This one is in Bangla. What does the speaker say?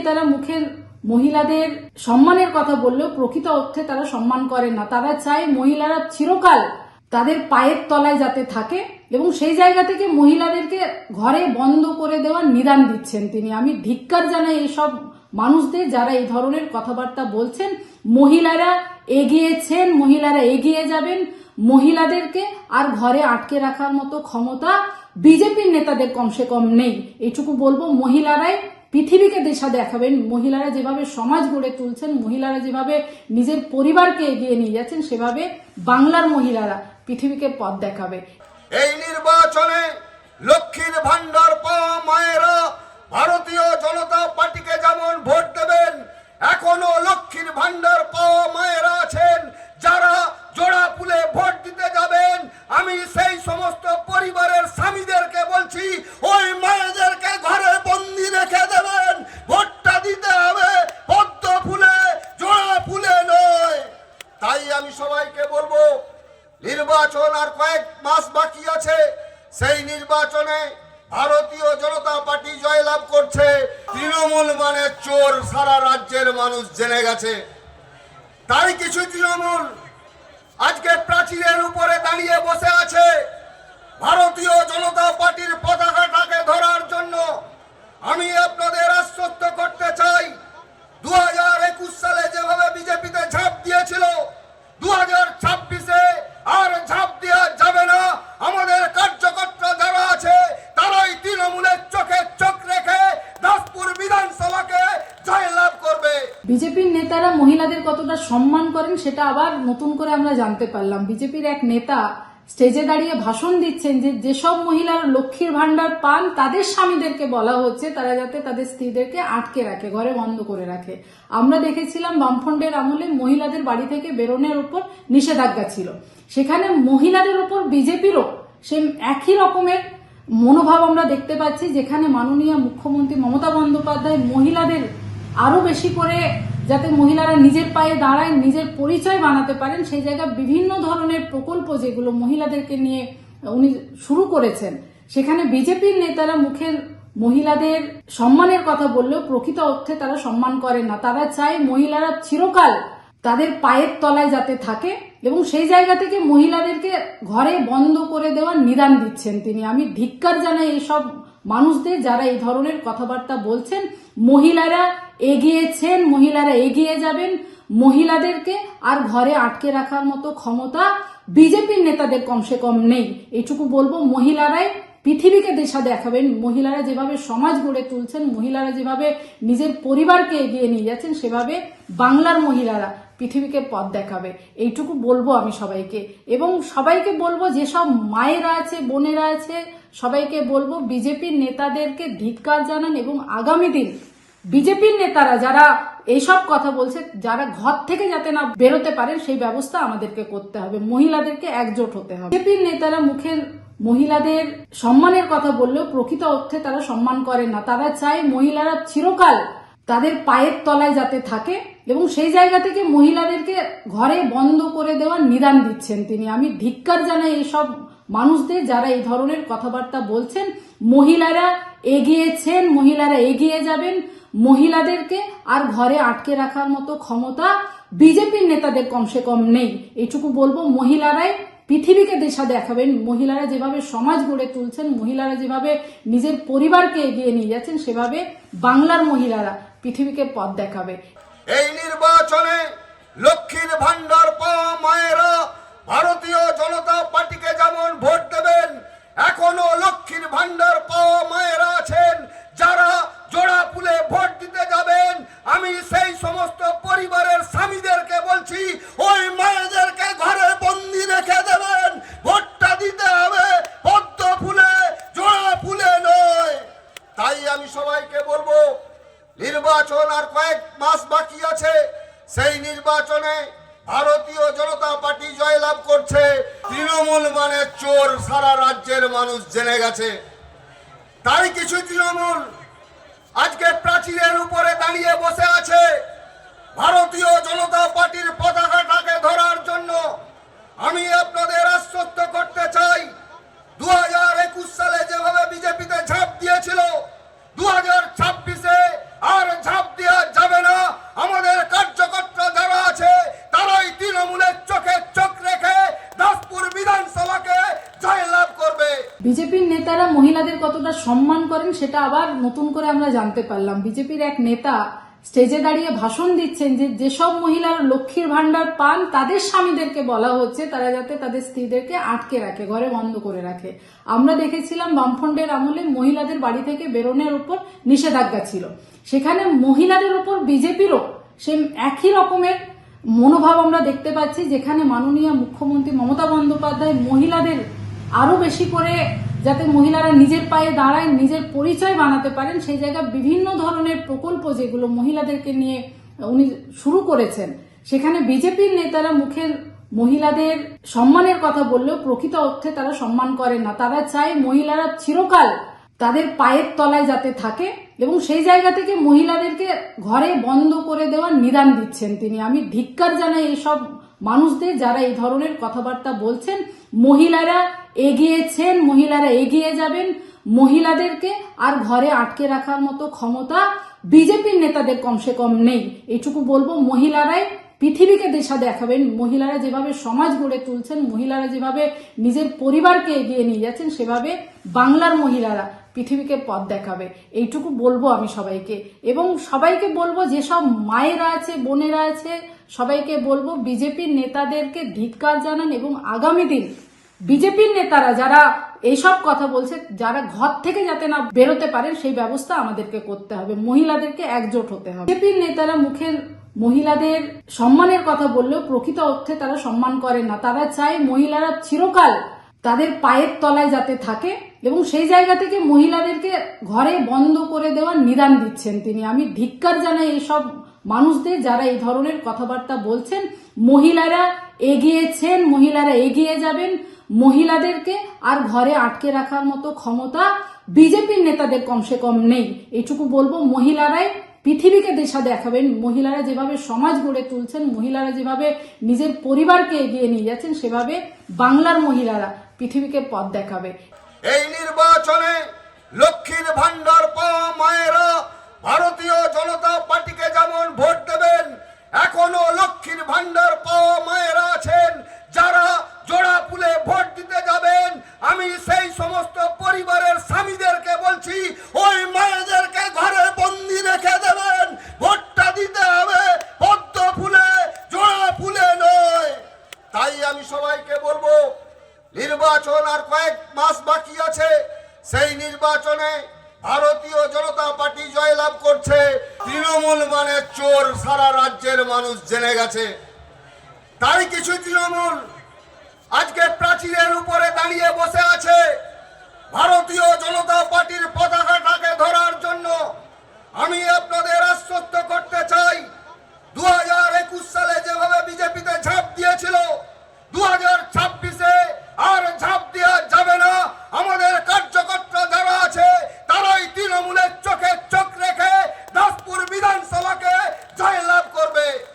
নেতারা মুখে মহিলাদের সম্মানের কথা বললেও প্রকৃত অর্থে তারা সম্মান করেন না। তারা চায় মহিলারা চিরকাল তাদের পায়ের তলায় যাতে থাকে এবং সেই জায়গা থেকে মহিলাদেরকে ঘরে বন্ধ করে দেওয়ার নিদান দিচ্ছেন তিনি। আমি ধিক্কার জানাই এইসব মানুষদের যারা এই ধরনের কথাবার্তা বলছেন। মহিলারা এগিয়েছেন, মহিলারা এগিয়ে যাবেন, মহিলাদেরকে আর ঘরে আটকে রাখার মতো ক্ষমতা বিজেপির নেতাদের কমসে কম নেই, এইটুকু বলবো। মহিলারাই পৃথিবীকে দিশা দেখাবেন। মহিলারা যেভাবে সমাজ গড়ে তুলছেন, মহিলারা যেভাবে নিজের পরিবারকে এগিয়ে নিয়ে যাচ্ছেন, সেভাবে বাংলার মহিলারা পৃথিবীকে পথ দেখাবে। এই নির্বাচনে লক্ষ্মীর ভান্ডার পাওয়া মায়েরা ভারতীয় জনতা পার্টিকে যেমন ভোট দেবেন, এখনো লক্ষ্মীর ভান্ডার পাওয়া মায়েরা আছেন যারা জোড়া ফুলে ভোট দিতে যাবেন। আমি সেই সমস্ত পরিবারের স্বামীদেরকে বলছি, ওই মায়েদেরকে ঘরে বন্দি রেখে দেবেন। ভোটটা দিতে হবে পদ্ম ফুলে, জোড়া ফুলে নয়। তাই আমি সবাইকে বলবো, নির্বাচন আর কয়েক মাস বাকি আছে। সেই নির্বাচনে ভারতীয় জনতা পার্টি জয়লাভ করছে। তৃণমূল মানে চোর সারা রাজ্যের মানুষ জেনে গেছে। তাই কিছু তৃণমূল আজকে প্রাচীরের উপরে দাঁড়িয়ে বসে আছে ভারতীয় জনতা পার্টির পতাকাটাকে ধরার জন্য। আমি আপনাদের আশ্বস্ত করতে চাই, 2021 সালে যেভাবে বিজেপিতে ঝাঁপ দিয়েছিল, 2026-এ আর ঝাঁপ দেওয়া যাবে না। আমাদের কার্যকর্তা যারা আছে তারাই তৃণমূলের চোখে চোখ রেখে দাসপুর বিধানসভাকে জয়লাভ করবে। বিজেপির নেতারা মহিলাদের কতটা সম্মান করেন সেটা আবার নতুন করে আমরা জানতে পারলাম। বিজেপির এক নেতা স্টেজে দাঁড়িয়ে ভাষণ দিচ্ছেন যে যেসব মহিলারা লক্ষ্মীর ভান্ডার পান তাদের স্বামীদেরকে বলা হচ্ছে তারা যাতে তাদের স্ত্রীদেরকে আটকে রাখে, ঘরে বন্ধ করে রাখে। আমরা দেখেছিলাম বামফ্রন্টের আমলে মহিলাদের বাড়ি থেকে বেরোনোর উপর নিষেধাজ্ঞা ছিল, সেখানে মহিলাদের উপর বিজেপিরও সে একই রকমের মনোভাব আমরা দেখতে পাচ্ছি, যেখানে মাননীয় মুখ্যমন্ত্রী মমতা বন্দ্যোপাধ্যায় মহিলাদের আরো বেশি করে যাতে মহিলারা নিজের পায়ে দাঁড়ায়, নিজের পরিচয় বানাতে পারেন, সেই জায়গায় বিভিন্ন ধরনের প্রকল্প যেগুলো মহিলাদেরকে নিয়ে উনি শুরু করেছেন, সেখানে বিজেপির নেতারা মুখে মহিলাদের সম্মানের কথা বললেও প্রকৃত অর্থে তারা সম্মান করেন না। তারা চায় মহিলারা চিরকাল তাদের পায়ের তলায় যাতে থাকে এবং সেই জায়গা থেকে মহিলাদেরকে ঘরে বন্ধ করে দেওয়ার নিদান দিচ্ছেন তিনি। আমি ধিক্কার জানাই এইসব মানুষদের যারা এই ধরনের কথাবার্তা বলছেন। মহিলারা এগিয়েছেন, মহিলারা এগিয়ে যাবেন, মহিলাদেরকে আর ঘরে আটকে রাখার মতো ক্ষমতা বিজেপির নেতাদের কমসে কম নেই, এইটুকু বলবো। মহিলারাই পৃথিবীকে দিশা দেখাবেন। মহিলারা যেভাবে সমাজ গড়ে তুলছেন, মহিলারা যেভাবে নিজের পরিবারকে এগিয়ে নিয়ে যাচ্ছেন, সেভাবে বাংলার মহিলারা পৃথিবীকে পথ দেখাবে, এইটুকু বলবো আমি সবাইকে। এবং সবাইকে বলবো, যেসব মায়েরা আছে, বোনেরা আছে, সবাইকে বলবো বিজেপির নেতাদেরকে ধিক্কার জানান এবং আগামী দিন বিজেপির নেতারা যারা এইসব কথা বলছে, যারা ঘর থেকে যাতে না বেরোতে পারেন সেই ব্যবস্থা আমাদেরকে করতে হবে। মহিলাদেরকে একজোট হতে হবে। বিজেপির নেতারা মুখে মহিলাদের সম্মানের কথা বললেও প্রকৃত অর্থে তারা সম্মান করেন না। তারা চায় মহিলারা চিরকাল তাদের পায়ের তলায় যাতে থাকে এবং সেই জায়গা থেকে মহিলাদেরকে ঘরে বন্ধ করে দেওয়ার নিদান দিচ্ছেন তিনি। আমি ধিক্কার জানাই এইসব মানুষদের যারা এই ধরনের কথাবার্তা বলছেন। মহিলারা এগিয়েছেন, মহিলারা এগিয়ে যাবেন, মহিলাদেরকে আর ঘরে আটকে রাখার মতো ক্ষমতা বিজেপির নেতাদের কমসে কম নেই, এইটুকু বলবো। মহিলারাই পৃথিবীকে দিশা দেখাবেন। মহিলারা যেভাবে সমাজ গড়ে তুলছেন, মহিলারা যেভাবে নিজের পরিবারকে এগিয়ে নিয়ে যাচ্ছেন, সেভাবে বাংলার মহিলারা পৃথিবীকে পথ দেখাবে। এই নির্বাচনে লক্ষ্মীর ভান্ডার পাওয়া মায়েরা ভারতীয় জনতা পার্টিকে যেমন ভোট দেবেন, এখনো লক্ষ্মীর ভান্ডার পাওয়া মায়েরা আছেন যারা জোড়া ফুলে ভোট দিতে যাবেন। আমি সেই সমস্ত পরিবারের স্বামীদেরকে বলছি, ওই মায়েদেরকে ঘরে বন্দি রেখে দেবেন। ভোটটা দিতে হবে পদ্ম ফুলে, জোড়া ফুলে নয়। তাই আমি সবাইকে বলবো, নির্বাচন আর কয়েক মাস বাকি আছে। সেই নির্বাচনে ভারতীয় জনতা পার্টি জয়লাভ করছে। তৃণমূল মানে চোর সারা রাজ্যের মানুষ জেনে গেছে। তাই কিছু তৃণমূল আজকে প্রাচীরের উপরে দাঁড়িয়ে বসে আছে ভারতীয় জনতা পার্টির পতাকাটাকে ধরার জন্য। আমি আপনাদের আশ্বস্ত করতে চাই, 2021 সালে যেভাবে বিজেপিতে ঝাঁপ দিয়েছিল, 2026-এ আর ঝাঁপ কতটা সম্মান করেন সেটা আবার নতুন করে আমরা জানতে পারলাম। বিজেপির এক নেতা স্টেজে দাঁড়িয়ে ভাষণ দিচ্ছেন যে যেসব মহিলারা লক্ষ্মীর ভান্ডার পান তাদের স্বামীদেরকে বলা হচ্ছে তারা যাতে তাদের স্ত্রীদেরকে আটকে রাখে, ঘরে বন্ধ করে রাখে। আমরা দেখেছিলাম বামফ্রন্টের আমলে মহিলাদের বাড়ি থেকে বেরোনোর উপর নিষেধাজ্ঞা ছিল, সেখানে মহিলাদের উপর বিজেপিরও সে একই রকমের মনোভাব আমরা দেখতে পাচ্ছি, যেখানে মাননীয় মুখ্যমন্ত্রী মমতা বন্দ্যোপাধ্যায় মহিলাদের আরো বেশি করে যাতে মহিলারা নিজের পায়ে দাঁড়ায়, নিজের পরিচয় বানাতে পারেন, সেই জায়গায় বিভিন্ন ধরনের প্রকল্প যেগুলো মহিলাদেরকে নিয়ে উনি শুরু করেছেন, সেখানে বিজেপির নেতারা মুখের মহিলাদের সম্মানের কথা বললেও প্রকৃত অর্থে তারা সম্মান করেন না। তারা চায় মহিলারা চিরকাল তাদের পায়ের তলায় যাতে থাকে, এবং সেই জায়গা থেকে মহিলাদেরকে ঘরে বন্ধ করে দেওয়ার নিদান দিচ্ছেন তিনি। আমি ধিক্কার জানাই এইসব মানুষদের যারা এই ধরনের কথাবার্তা বলছেন। মহিলারা এগিয়েছেন, মহিলারা এগিয়ে যাবেন, মহিলাদেরকে আর ঘরে আটকে রাখার মতো ক্ষমতা বিজেপির নেতাদের কমসে কম নেই, এইটুকু বলবো। মহিলারাই পৃথিবীকে দিশা দেখাবেন, মহিলারা যেভাবে সমাজ গড়ে তুলছেন, মহিলারা যেভাবে নিজের পরিবারকে এগিয়ে নিয়ে যাচ্ছেন, সেভাবে বাংলার মহিলারা পৃথিবীকে পথ দেখাবে, এইটুকু বলবো আমি সবাইকে। এবং সবাইকে বলবো, যেসব মায়েরা আছে, বোনেরা আছে, সবাইকে বলবো বিজেপির নেতাদেরকে ধিক্কার জানান, এবং আগামী দিন বিজেপির নেতারা যারা এইসব কথা বলছে, যারা ঘর থেকে যাতে না বেরোতে পারেন সেই ব্যবস্থা আমাদেরকে করতে হবে, মহিলাদেরকে একজোট হতে হবে। বিজেপির নেতারা মুখের মহিলাদের সম্মানের কথা বললেও প্রকৃত অর্থে তারা সম্মান করেন না। তারা চায় মহিলারা চিরকাল তাদের পায়ের তলায় যাতে থাকে, এবং সেই জায়গা থেকে মহিলাদেরকে ঘরে বন্ধ করে দেওয়ার নিদান দিচ্ছেন তিনি। আমি ধিক্কার জানাই এইসব মানুষদের যারা এই ধরনের কথাবার্তা বলছেন। মহিলারা এগিয়েছেন, মহিলারা এগিয়ে যাবেন, মহিলাদেরকে আর ঘরে আটকে রাখার মতো ক্ষমতা বিজেপির নেতাদের কমসে কম নেই, এইটুকু বলবো। মহিলারাই পৃথিবীকে দিশা দেখাবেন, মহিলারা যেভাবে সমাজ গড়ে তুলছেন, মহিলারা যেভাবে নিজের পরিবারকে এগিয়ে নিয়ে যাচ্ছেন, সেভাবে বাংলার মহিলারা পৃথিবীকে পথ দেখাবে। এই নির্বাচনে লক্ষ্মীর ভান্ডার পাওয়া মায়েরা ভারতীয় জনতা পার্টিকে যেমন ভোট দেবেন, এখনো লক্ষ্মীর ভান্ডার পাওয়া মায়েরা আছেন যারা জোড়া ফুলে ভোট দিতে যাবেন। আমি সেই সমস্ত পরিবারের স্বামীদেরকে বলছি, ওই মায়েদেরকে ঘরে বন্দি রেখে দেবেন, ভোটটা দিতে হবে পদ্ম ফুলে, জোড়া ফুলে নয়। তাই আমি সবাইকে বলবো, নির্বাচন আর কয়েক মাস বাকি আছে, সেই নির্বাচনে ভারতীয় জনতা পার্টি জয়লাভ করছে। তৃণমূল মানে চোর সারা রাজ্যের মানুষ জেনে গেছে। তাই কিছু তৃণমূল আজকে প্রাচীরের উপর